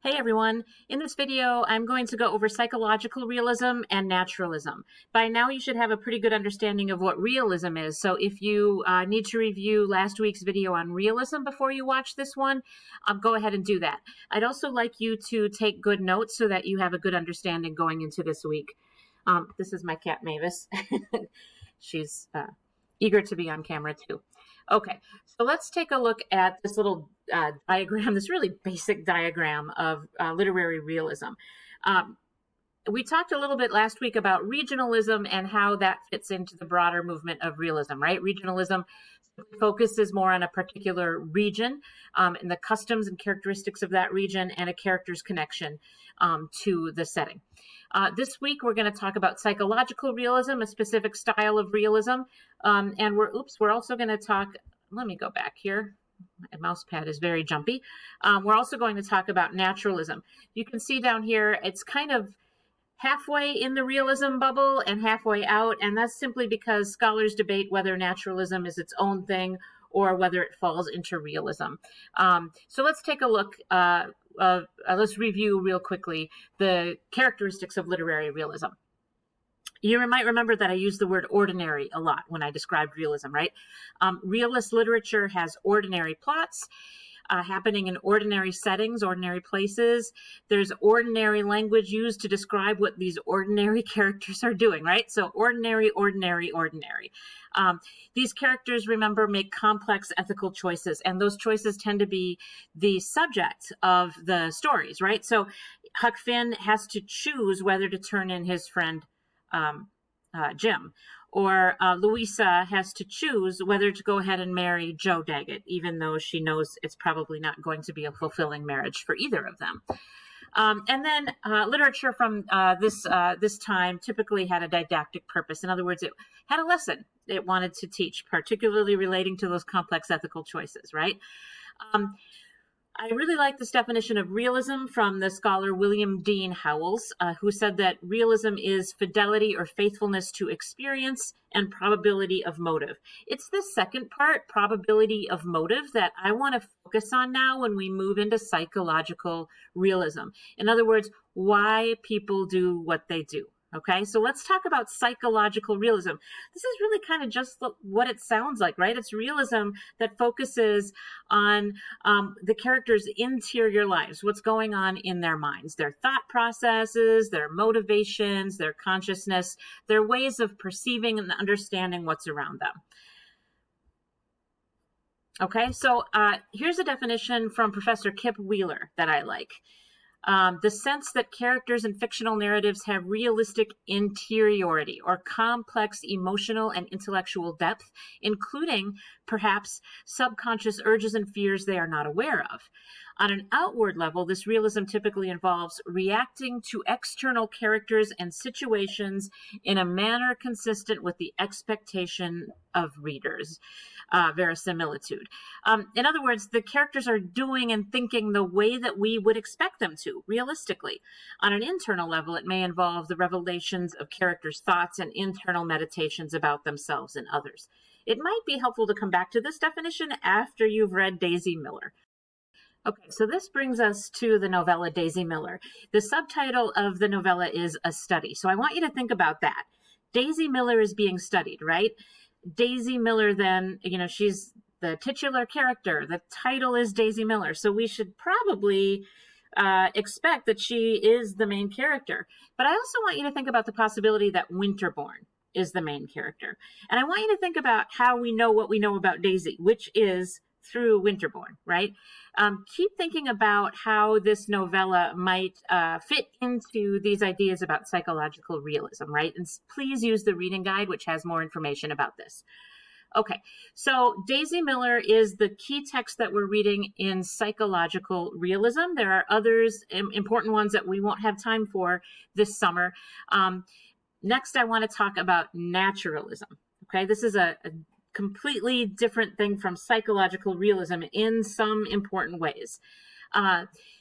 Hey everyone, in this video I'm going to go over psychological realism and naturalism. By now you should have a pretty good understanding of what realism is, so if you need to review last week's video on realism before you watch this one, go ahead and do that. I'd also like you to take good notes so that you have a good understanding going into this week. This is my cat Mavis. She's eager to be on camera too. Okay, so let's take a look at this little diagram, this really basic diagram of literary realism. We talked a little bit last week about regionalism and how that fits into the broader movement of realism, right? Regionalism focuses more on a particular region and the customs and characteristics of that region and a character's connection to the setting. This week, we're going to talk about psychological realism, a specific style of realism. And we're also going to talk, let me go back here. My mouse pad is very jumpy. We're also going to talk about naturalism. You can see down here, it's kind of halfway in the realism bubble and halfway out, and that's simply because scholars debate whether naturalism is its own thing or whether it falls into realism. So let's take a look, let's review real quickly the characteristics of literary realism. You might remember that I used the word ordinary a lot when I described realism, right? Realist literature has ordinary plots happening in ordinary settings, ordinary places. There's ordinary language used to describe what these ordinary characters are doing, right? So ordinary, ordinary, ordinary. These characters, remember, make complex ethical choices, and those choices tend to be the subject of the stories, right? So Huck Finn has to choose whether to turn in his friend Jim, or Louisa has to choose whether to go ahead and marry Joe Daggett, even though she knows it's probably not going to be a fulfilling marriage for either of them. And then literature from this time typically had a didactic purpose. In other words, it had a lesson it wanted to teach, particularly relating to those complex ethical choices, right? I really like this definition of realism from the scholar William Dean Howells, who said that realism is fidelity or faithfulness to experience and probability of motive. It's this second part, probability of motive, that I want to focus on now when we move into psychological realism. In other words, why people do what they do. Okay, so let's talk about psychological realism. This is really kind of just what it sounds like, right? It's realism that focuses on the characters' interior lives, what's going on in their minds, their thought processes, their motivations, their consciousness, their ways of perceiving and understanding what's around them. Okay, so here's a definition from Professor Kip Wheeler that I like. The sense that characters in fictional narratives have realistic interiority or complex emotional and intellectual depth, including perhaps subconscious urges and fears they are not aware of. On an outward level, this realism typically involves reacting to external characters and situations in a manner consistent with the expectation of readers, verisimilitude. In other words, the characters are doing and thinking the way that we would expect them to, realistically. On an internal level, it may involve the revelations of characters' thoughts and internal meditations about themselves and others. It might be helpful to come back to this definition after you've read Daisy Miller. Okay, so this brings us to the novella Daisy Miller. The subtitle of the novella is A Study. So I want you to think about that. Daisy Miller is being studied, right? Daisy Miller then, she's the titular character. The title is Daisy Miller. So we should probably expect that she is the main character. But I also want you to think about the possibility that Winterbourne is the main character. And I want you to think about how we know what we know about Daisy, which is through Winterbourne, right? Keep thinking about how this novella might fit into these ideas about psychological realism, right? And please use the reading guide, which has more information about this. Okay, so Daisy Miller is the key text that we're reading in psychological realism. There are others, important ones that we won't have time for this summer. Next, I want to talk about naturalism. Okay, this is a completely different thing from psychological realism in some important ways.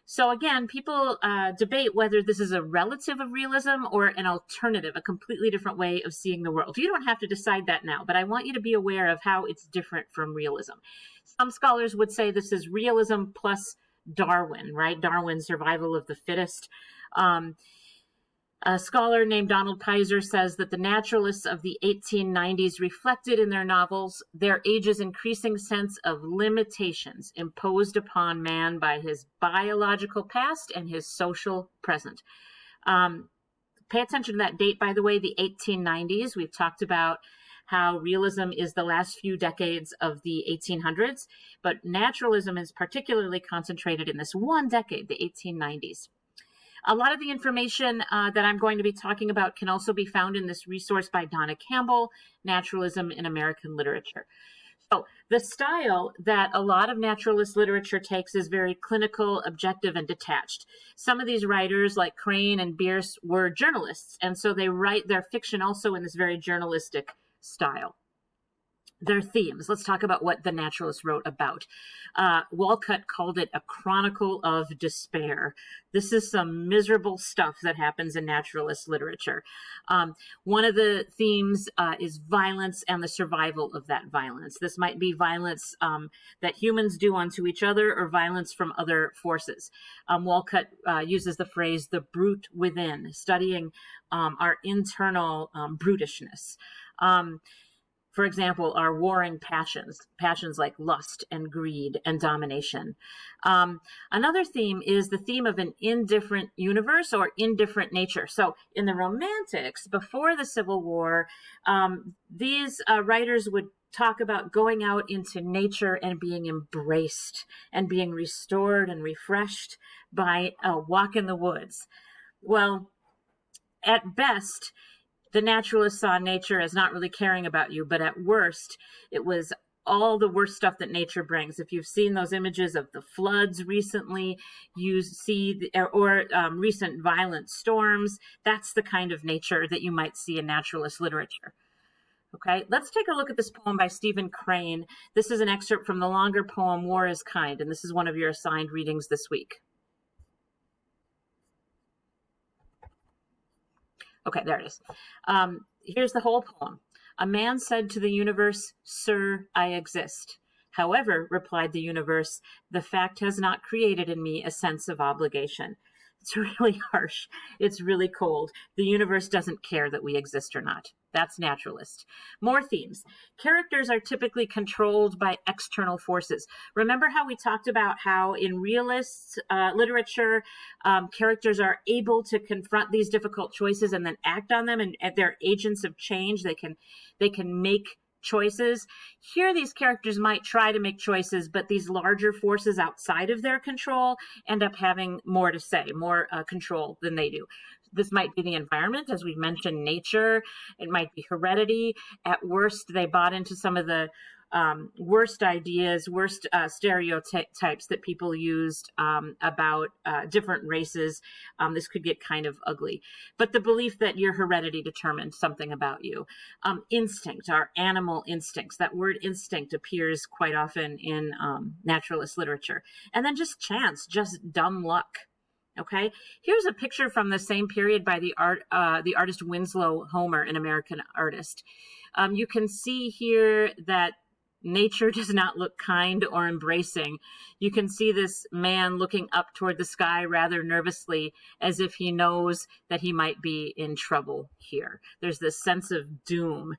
So again, people debate whether this is a relative of realism or an alternative, a completely different way of seeing the world. You don't have to decide that now, but I want you to be aware of how it's different from realism. Some scholars would say this is realism plus Darwin, right? Darwin's survival of the fittest. A scholar named Donald Pizer says that the naturalists of the 1890s reflected in their novels their age's increasing sense of limitations imposed upon man by his biological past and his social present. Pay attention to that date, by the way, the 1890s. We've talked about how realism is the last few decades of the 1800s, but naturalism is particularly concentrated in this one decade, the 1890s. A lot of the information that I'm going to be talking about can also be found in this resource by Donna Campbell, Naturalism in American Literature. So the style that a lot of naturalist literature takes is very clinical, objective, and detached. Some of these writers, like Crane and Bierce, were journalists, and so they write their fiction also in this very journalistic style. Their themes. Let's talk about what the naturalists wrote about. Walcott called it a chronicle of despair. This is some miserable stuff that happens in naturalist literature. One of the themes is violence and the survival of that violence. This might be violence that humans do unto each other or violence from other forces. Walcott uses the phrase, the brute within, studying our internal brutishness. For example, our warring passions like lust and greed and domination. Another theme is the theme of an indifferent universe or indifferent nature. So in the Romantics, before the Civil War, these writers would talk about going out into nature and being embraced and being restored and refreshed by a walk in the woods. Well, at best, the naturalists saw nature as not really caring about you, but at worst, it was all the worst stuff that nature brings. If you've seen those images of the floods recently, you see, or recent violent storms, that's the kind of nature that you might see in naturalist literature. Okay, let's take a look at this poem by Stephen Crane. This is an excerpt from the longer poem, War is Kind, and this is one of your assigned readings this week. Okay, there it is. Here's the whole poem. A man said to the universe, "Sir, I exist." However, replied the universe, "the fact has not created in me a sense of obligation." It's really harsh. It's really cold. The universe doesn't care that we exist or not. That's naturalist. More themes. Characters are typically controlled by external forces. Remember how we talked about how in realist literature, characters are able to confront these difficult choices and then act on them, and they're agents of change. They can make choices. Here, these characters might try to make choices, but these larger forces outside of their control end up having more to say, more control than they do. This might be the environment, as we mentioned, nature. It might be heredity. At worst, they bought into some of the worst ideas, worst stereotypes that people used about different races. This could get kind of ugly. But the belief that your heredity determined something about you. Instinct, our animal instincts. That word instinct appears quite often in naturalist literature. And then just chance, just dumb luck. Okay, here's a picture from the same period by the artist Winslow Homer, an American artist. You can see here that nature does not look kind or embracing. You can see this man looking up toward the sky rather nervously, as if he knows that he might be in trouble here. There's this sense of doom.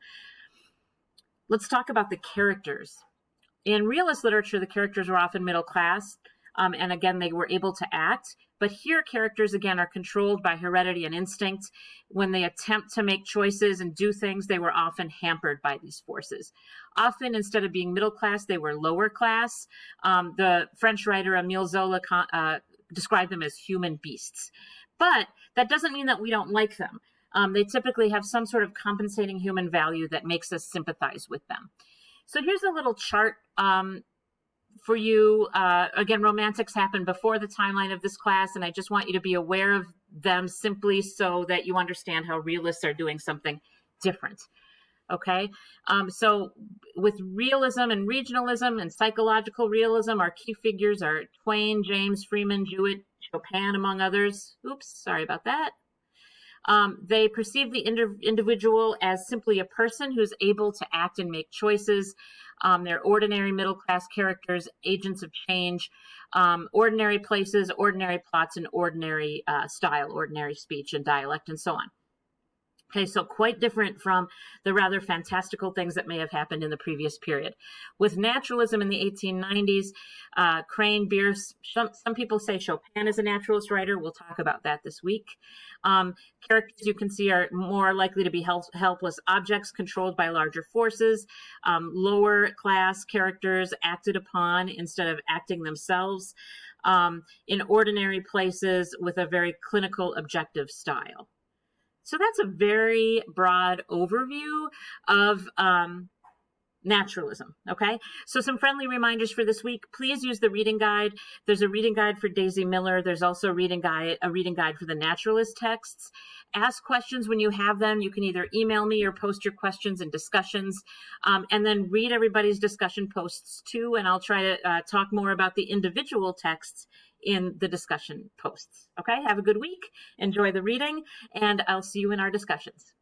Let's talk about the characters. In realist literature, the characters were often middle class. And again, they were able to act. But here, characters, again, are controlled by heredity and instinct. When they attempt to make choices and do things, they were often hampered by these forces. Often, instead of being middle class, they were lower class. The French writer Émile Zola described them as human beasts. But that doesn't mean that we don't like them. They typically have some sort of compensating human value that makes us sympathize with them. So here's a little chart for you. Again, romantics happened before the timeline of this class, and I just want you to be aware of them simply so that you understand how realists are doing something different. Okay, so with realism and regionalism and psychological realism, our key figures are Twain, James, Freeman, Jewett, Chopin, among others. Oops, sorry about that. They perceive the individual as simply a person who's able to act and make choices. They're ordinary middle-class characters, agents of change, ordinary places, ordinary plots, and ordinary style, ordinary speech and dialect, and so on. Okay, so quite different from the rather fantastical things that may have happened in the previous period. With naturalism in the 1890s, Crane, Bierce, some people say Chopin is a naturalist writer. We'll talk about that this week. Characters you can see are more likely to be helpless objects controlled by larger forces. Lower class characters acted upon instead of acting themselves in ordinary places with a very clinical, objective style. So that's a very broad overview of naturalism, okay? So some friendly reminders for this week. Please use the reading guide. There's a reading guide for Daisy Miller. There's also a reading guide for the naturalist texts. Ask questions when you have them. You can either email me or post your questions and discussions, and then read everybody's discussion posts too, and I'll try to talk more about the individual texts in the discussion posts. Okay, have a good week, enjoy the reading, and I'll see you in our discussions.